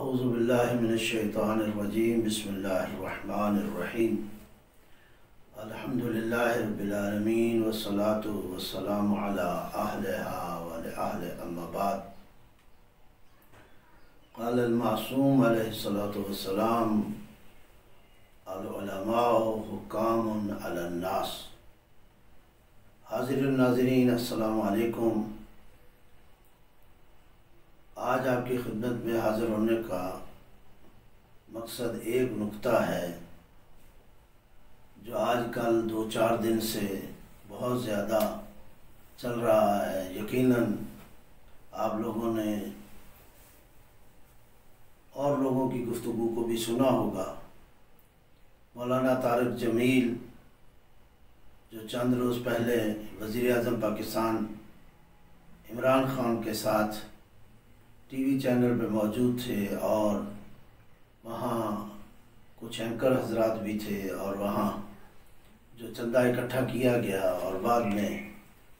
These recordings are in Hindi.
औज़ुबिल्लाहि मिनश्शैतानिर्रजीम बिस्मिल्लाहिर्रहमानिर्रहीम अल्हम्दुलिल्लाहि रब्बिल आलमीन वस्सलातु वस्सलामु अला अहलिहा व अहलि अम्मा बाद। क़ाल अल-मासूम अलैहिस्सलातु वस्सलाम अल-उलमाउ हुक्कामुन अलन नास। हाज़िरीन नाज़रीन, अस्सलामु अलैकुम। आज आपकी खिदमत में हाज़िर होने का मकसद एक नुक्ता है जो आजकल 2-4 दिन से बहुत ज़्यादा चल रहा है। यकीनन आप लोगों ने और लोगों की गुफ्तगू को भी सुना होगा। मौलाना तारिक जमील जो चंद रोज़ पहले वज़ीर आज़म पाकिस्तान इमरान खान के साथ टीवी चैनल पे मौजूद थे और वहाँ कुछ एंकर हजरात भी थे और वहाँ जो चंदा इकट्ठा किया गया और बाद में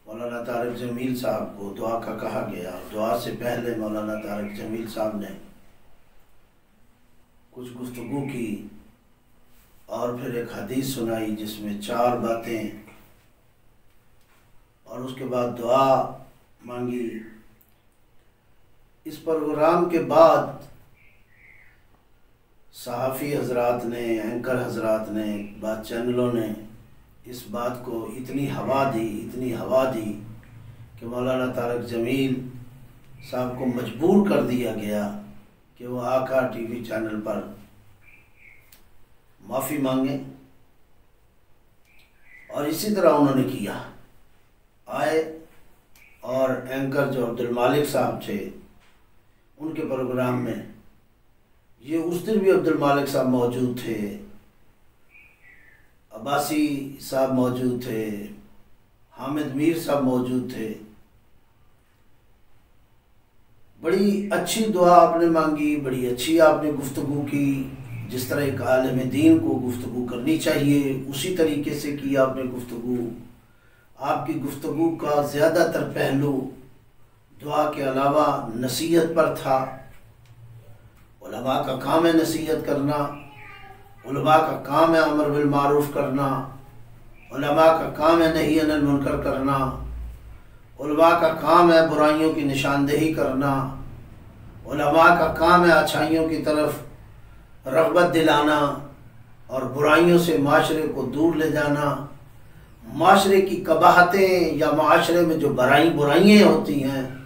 मौलाना तारिक जमील साहब को दुआ का कहा गया। दुआ से पहले मौलाना तारिक जमील साहब ने कुछ गुफ्तगू की और फिर एक हदीस सुनाई जिसमें 4 बातें और उसके बाद दुआ मांगी। इस प्रोग्राम के बाद सहाफ़ी हजरात ने, एंकर हजरात ने, बाद चैनलों ने इस बात को इतनी हवा दी कि मौलाना तारिक जमील साहब को मजबूर कर दिया गया कि वो आकर टीवी चैनल पर माफ़ी मांगे और इसी तरह उन्होंने किया। आए और एंकर जो अब्दुल मालिक साहब थे उनके प्रोग्राम में, ये उस दिन भी अब्दुल मालिक साहब मौजूद थे, अब्बासी साहब मौजूद थे, हामिद मीर साहब मौजूद थे। बड़ी अच्छी दुआ आपने मांगी, बड़ी अच्छी आपने गुफ्तगू की, जिस तरह एक आलिम दीन को गुफ्तगू करनी चाहिए उसी तरीके से की आपने गुफ्तगू। आपकी गुफ्तगू का ज़्यादातर पहलू दुआ के अलावा नसीहत पर था। उलमा का काम है नसीहत करना, उलमा का काम है अमर बिल मारूफ करना, उलमा का काम है नही अनिल मुनकर करना, उलमा का काम है बुराइयों की निशानदेही करना, उलमा का काम है अच्छाइयों की तरफ रग़बत दिलाना और बुराइयों से माशरे को दूर ले जाना। माशरे की कबाहतें या माशरे में जो बुराइयाँ होती हैं,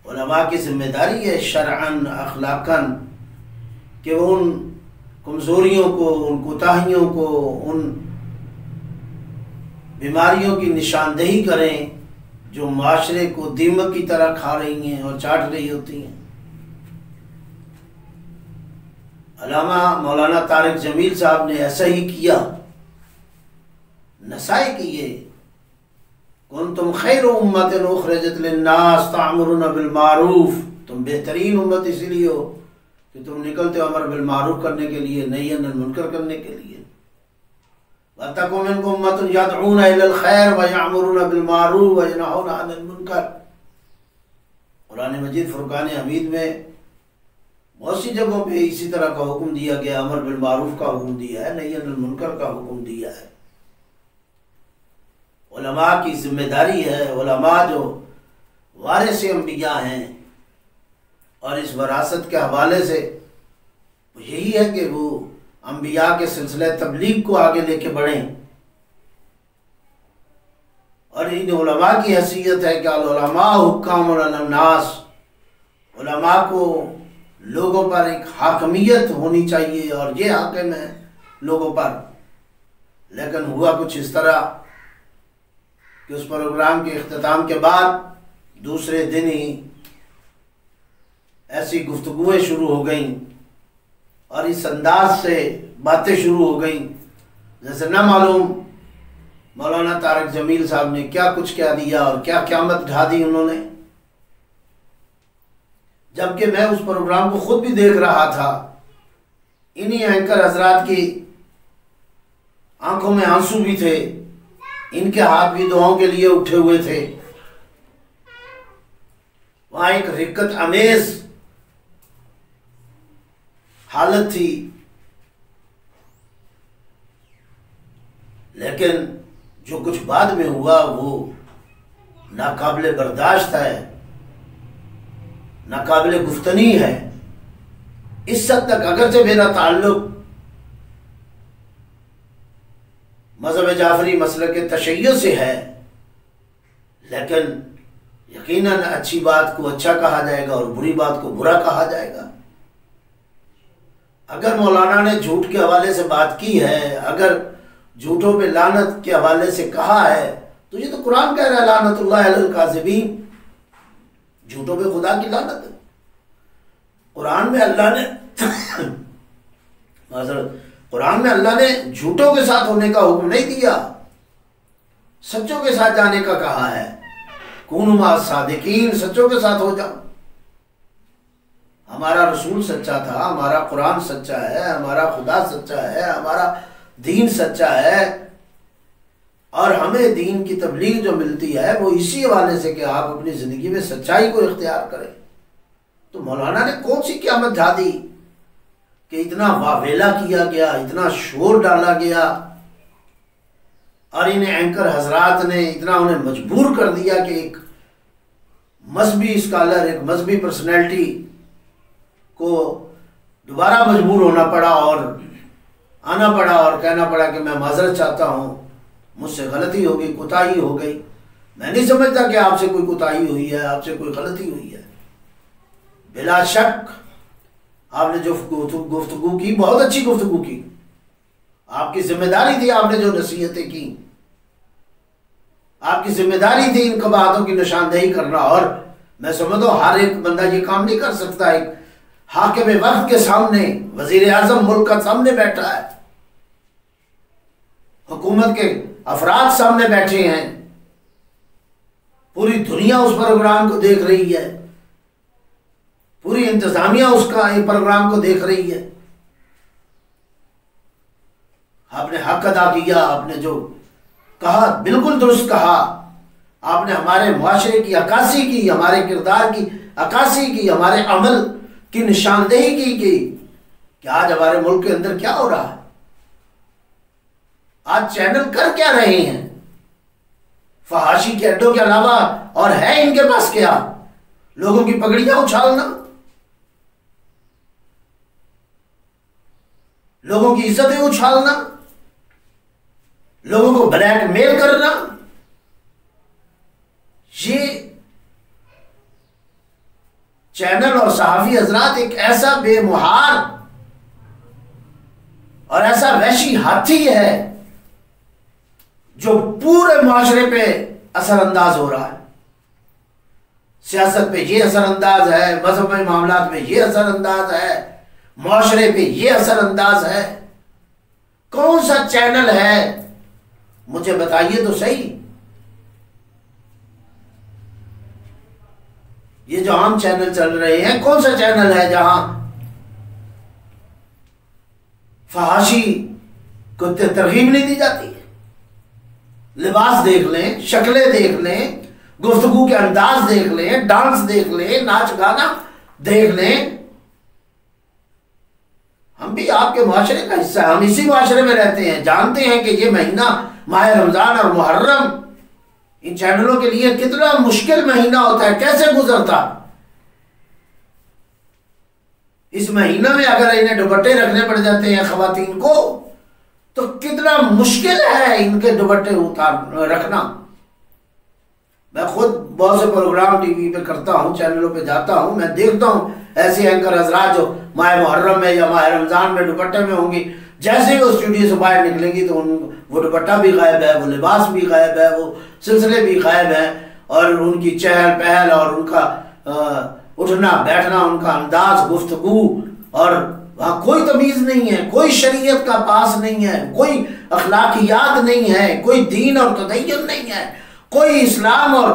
उलमा की ज़िम्मेदारी है शरअन अखलाकन कि वो उन कमज़ोरियों को, उन कोताहियों को, उन बीमारियों की निशानदेही करें जो माशरे को दीमक की तरह खा रही हैं और चाट रही होती हैं। अल्लामा मौलाना तारिक जमील साहब ने ऐसा ही किया, नसाई किए। कुंतुम खैरु उम्मतिन उखरिजत लिन्नास तामुरुना बिल मारूफ, तुम बेहतरीन उम्मत इसलिए हो कि तुम निकलते हो अमर बिल मारूफ करने के लिए, नही अनिल मुनकर करने के लिए। वतकुम मिनकुम उम्मतुन यदऊना इलल खैर व यअमुरुना बिल मारूफ व यनहौना अनिल मुनकर। कुरान मजीद फुरकान हमीद में बहुत सी जगहों पे इसी तरह का हुक्म दिया गया, अमर बिल मारूफ का हुक्म दिया है, नही अनिल मुनकर का हुक्म दिया है। उलमा की जिम्मेदारी है, उलमा जो वारिस अंबिया हैं और इस वरासत के हवाले से यही है कि वो अंबिया के सिलसिले तबलीग को आगे लेके बढ़ें। और इन उलमा की हैसियत है कि उलमा हुक्कामुन अलन नास, उलमा को लोगों पर एक हाकमियत होनी चाहिए और ये हाकिम है लोगों पर। लेकिन हुआ कुछ इस तरह कि उस प्रोग्राम के इख्तिताम के बाद दूसरे दिन ही ऐसी गुफ्तगुएँ शुरू हो गईं और इस अंदाज से बातें शुरू हो गईं जैसे न मालूम मौलाना तारिक जमील साहब ने क्या कुछ कह दिया और क्या क़यामत ढा दी उन्होंने। जबकि मैं उस प्रोग्राम को खुद भी देख रहा था, इन्हीं एंकर हजरात की आंखों में आंसू भी थे, इनके हाथ भी दुआओं के लिए उठे हुए थे। वहाँ एक रिक्कत अमेज हालत थी, लेकिन जो कुछ बाद में हुआ वो नाकाबिले बर्दाश्त है, नाकाबिले गुफ्तनी है। इस हद तक अगरचे मेरा ताल्लुक मज़हब जाफरी मसलक के तशय्युअ से है, लेकिन यकीनन अच्छी बात को अच्छा कहा जाएगा और बुरी बात को बुरा कहा जाएगा। अगर मौलाना ने झूठ के हवाले से बात की है, अगर झूठों पे लानत के हवाले से कहा है, तो ये तो कुरान कह रहा है लानतुल्लाह अलल काज़िबीन, झूठों पे खुदा की लानत है। कुरान में अल्लाह ने कुरान में अल्लाह ने झूठों के साथ होने का हुक्म नहीं दिया, सच्चों के साथ जाने का कहा है। कूनू मा सादिकीन, सच्चों के साथ हो जाओ। हमारा रसूल सच्चा था, हमारा कुरान सच्चा है, हमारा खुदा सच्चा है, हमारा दीन सच्चा है, और हमें दीन की तबलीग जो मिलती है वो इसी हवाले से कि आप अपनी ज़िंदगी में सच्चाई को इख्तियार करें। तो मौलाना ने कौन सी क़यामत ढा दी कि इतना वावेला किया गया, इतना शोर डाला गया, और इन्हें एंकर हजरात ने इतना उन्हें मजबूर कर दिया कि एक मजहबी स्कॉलर, एक मजहबी पर्सनैलिटी को दोबारा मजबूर होना पड़ा और आना पड़ा और कहना पड़ा कि मैं माजरत चाहता हूँ, मुझसे गलती हो गई, कोताही हो गई। मैं नहीं समझता कि आपसे कोई कोताही हुई है, आपसे कोई गलती हुई है। बिला शक आपने जो गुफ्तगू की, बहुत अच्छी गुफ्तगू की, आपकी जिम्मेदारी थी, आपने जो नसीहतें की, आपकी जिम्मेदारी थी इन कबाहतों की निशानदेही करना। और मैं समझता हूँ हर एक बंदा ये काम नहीं कर सकता। एक हाकिम वक्त के सामने, वजीर आजम मुल्क का सामने बैठा है, हुकूमत के अफराद सामने बैठे हैं, पूरी दुनिया उस प्रोग्राम को देख रही है, पूरी इंतजामिया उसका ये प्रोग्राम को देख रही है। आपने हक अदा किया, आपने जो कहा बिल्कुल दुरुस्त कहा। आपने हमारे मुआशरे की अक्कासी की, हमारे किरदार की अक्कासी की, हमारे अमल की निशानदेही की कि आज हमारे मुल्क के अंदर क्या हो रहा है, आज चैनल कर क्या रहे हैं, फहाशी के अड्डों के अलावा और है इनके पास क्या? लोगों की पगड़ियां उछालना, लोगों की इज्जतें उछालना, लोगों को ब्लैकमेल करना। ये चैनल और सहाफी हजरात एक ऐसा बेमुहार और ऐसा वहशी हाथी है जो पूरे माशरे पे असरअंदाज हो रहा है। सियासत पे ये असरअंदाज है, मजहबी मामलात में ये असरअंदाज है, माशरे पे ये असरअंदाज है। कौन सा चैनल है, मुझे बताइए तो सही। ये जो आम चैनल चल रहे हैं, कौन सा चैनल है जहां फहाशी को तरगीब नहीं दी जाती है? लिबास देख लें, शक्लें देख लें, गुफ्तगू के अंदाज देख लें, डांस देख लें, नाच गाना देख लें। हम भी आपके माशरे का हिस्सा है, हम इसी माशरे में रहते हैं, जानते हैं कि ये महीना माह रमजान और मुहर्रम इन चैनलों के लिए कितना मुश्किल महीना होता है, कैसे गुजरता। इस महीना में अगर इन्हें दुपट्टे रखने पड़ जाते हैं खवातीन को, तो कितना मुश्किल है इनके दुपट्टे उतार रखना। मैं खुद बहुत से प्रोग्राम टीवी पे करता हूँ, चैनलों पे जाता हूँ, मैं देखता हूँ ऐसे एंकर हजरात जो माह मुहर्रम में या माह रमजान में दुपट्टे में होंगी, जैसे ही वो स्टूडियो से बाहर निकलेंगी तो वो दुपट्टा भी गायब है, वो लिबास भी गायब है, वो सिलसिले भी गायब हैं, और उनकी चहल पहल और उनका उठना बैठना, उनका अंदाज गुफ्तगू, और वहाँ कोई तमीज़ नहीं है, कोई शरीयत का पास नहीं है, कोई अखलाकियात नहीं है, कोई दीन और तदय्युन नहीं है, कोई इस्लाम और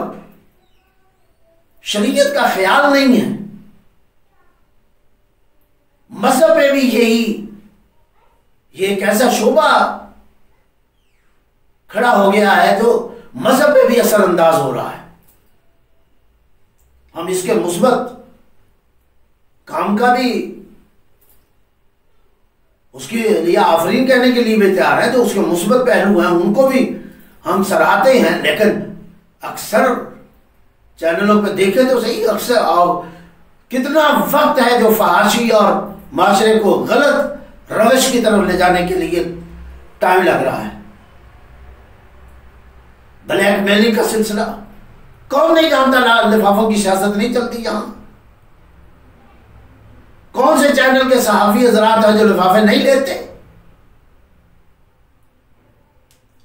शरीयत का ख्याल नहीं है। मजहब पे भी ये एक ऐसा शोबा खड़ा हो गया है जो मजहब पे भी असरअंदाज हो रहा है। हम इसके मुस्बत काम का भी उसके लिए आफरीन कहने के लिए भी तैयार है। जो उसके मुस्बत पहलू हैं उनको भी हम सराहते हैं, लेकिन अक्सर चैनलों पे देखें तो सही, अक्सर और कितना वक्त है जो फहाशी और माशरे को गलत रवश की तरफ ले जाने के लिए टाइम लग रहा है। ब्लैकमेलिंग का सिलसिला कौन नहीं जानता, लिफाफों की सियासत नहीं चलती यहां। कौन से चैनल के सहाफी हजरात हैं जो लिफाफे नहीं लेते?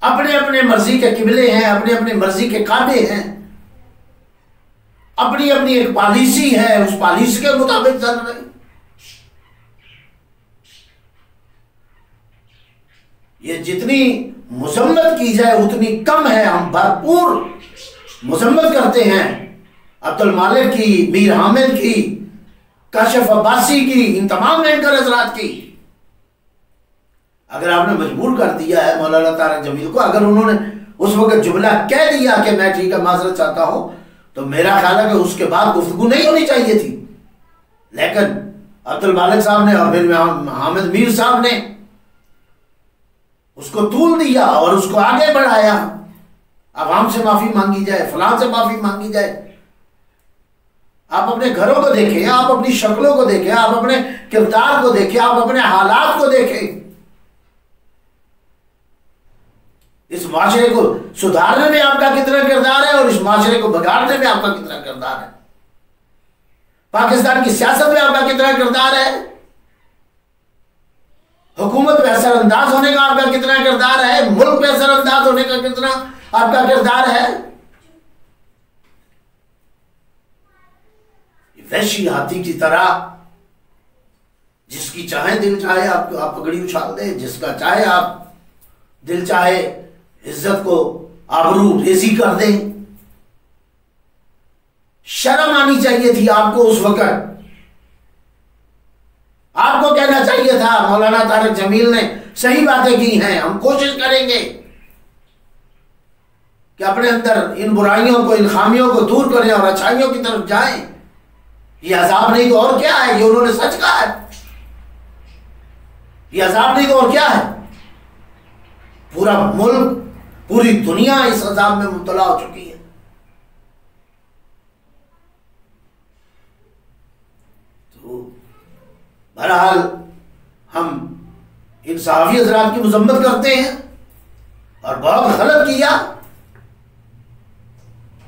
अपने अपने मर्जी के किबले हैं, अपने अपने मर्जी के काबे हैं, अपनी अपनी एक पॉलिसी है, उस पॉलिसी के मुताबिक चल रहे। ये जितनी मुजम्मत की जाए उतनी कम है। हम भरपूर मुजम्मत करते हैं अब्दुल मालिक की, मीर हामिद की, काशिफ अब्बासी की, इन तमाम एंकर हजरात की। अगर आपने मजबूर कर दिया है मौलाना तारक जमील को, अगर उन्होंने उस वक्त जुमला कह दिया कि मैं ठीक है माजरत चाहता हूं, तो मेरा ख्याल है कि उसके बाद गुफ्तगू नहीं होनी चाहिए थी। लेकिन अब्दुल मालिक साहब ने और फिर हामिद मीर साहब ने उसको तूल दिया और उसको आगे बढ़ाया। अवाम से माफी मांगी जाए, फलां से माफी मांगी जाए। आप अपने घरों को देखें, आप अपनी शक्लों को देखें, आप अपने किरदार को देखें, आप अपने हालात को देखें। इस माशरे को सुधारने में आपका कितना किरदार है और इस माशरे को बिगाड़ने में आपका कितना किरदार है। पाकिस्तान की सियासत में आपका कितना किरदार है। हुकूमत पे असरअंदाज होने का आपका कितना किरदार है। मुल्क पे असरअंदाज होने का कितना आपका किरदार है। वैशी हाथी की तरह जिसकी चाहे दिल चाहे आप पगड़ी उछाल दे, जिसका चाहे आप दिल चाहे इज्जत को आबरू रेजी कर दें। शर्म आनी चाहिए थी आपको उस वक्त। आपको कहना चाहिए था मौलाना तारक जमील ने सही बातें की हैं, हम कोशिश करेंगे कि अपने अंदर इन बुराइयों को, इन खामियों को दूर करें और अच्छाइयों की तरफ जाएं। ये अजाब नहीं तो और क्या है, ये उन्होंने सच कहा है। ये अजाब नहीं तो और क्या है। पूरा मुल्क, पूरी दुनिया इस अजाब में मुब्तला हो चुकी है। तो बहरहाल हम इन सहाफी हजरात की मुजम्मत करते हैं और बहुत गलत किया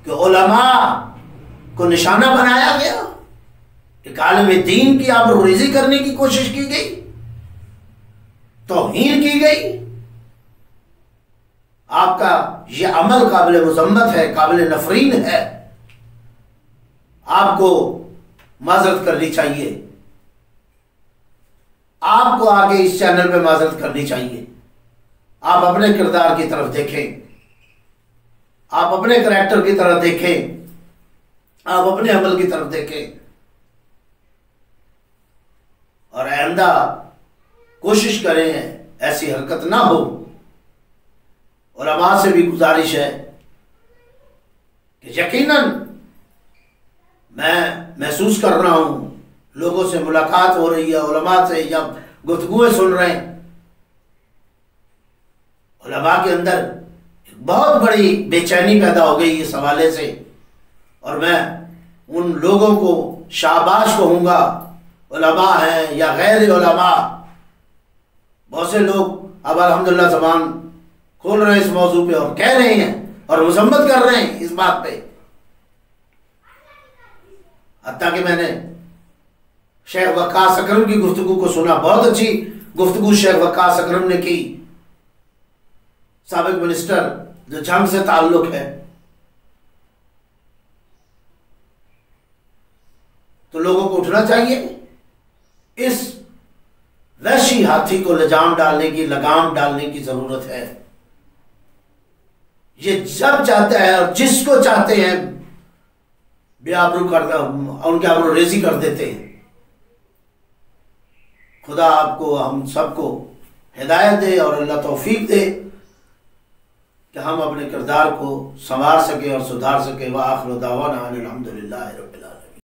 कि उलमा को निशाना बनाया गया, एक आलिम दीन की आबरूरेज़ी करने की कोशिश की गई, तौहीन की गई। आपका यह अमल काबिल मुजम्मत है, काबिल नफरीन है। आपको माजरत करनी चाहिए। आपको आगे इस चैनल पे माजरत करनी चाहिए। आप अपने किरदार की तरफ देखें, आप अपने करैक्टर की तरफ देखें, आप अपने अमल की तरफ देखें और आइंदा कोशिश करें ऐसी हरकत ना हो। उलमा से भी गुजारिश है कि यकीनन मैं महसूस कर रहा हूं, लोगों से मुलाकात हो रही है, उलमा से या गुफ्तगूएं सुन रहे हैं, उलमा के अंदर एक बहुत बड़ी बेचैनी पैदा हो गई इस हवाले से। और मैं उन लोगों को शाबाश कहूँगा, उलमा हैं या गैर उलमा, बहुत से लोग अब अल्हम्दुलिल्लाह ज़बान खोल रहे हैं इस मौजू पे और कह रहे हैं और मुजम्मत कर रहे हैं इस बात पे। हत्ता कि मैंने शेख वक्कास अकरम की गुफ्तगू को सुना, बहुत अच्छी गुफ्तगू शेख वक्कास अकरम ने की, साबिक मिनिस्टर जो जंग से ताल्लुक है। तो लोगों को उठना चाहिए, इस वहशी हाथी को लगाम डालने की जरूरत है। ये जब चाहते हैं और जिसको चाहते हैं बेआबरू उनके आबरू रेजी कर देते हैं। खुदा आपको, हम सबको हिदायत दे और अल्लाह तौफीक दे कि हम अपने किरदार को संवार सके और सुधार सके। व आखिर दावाना अनिल हम्दुलिल्लाह।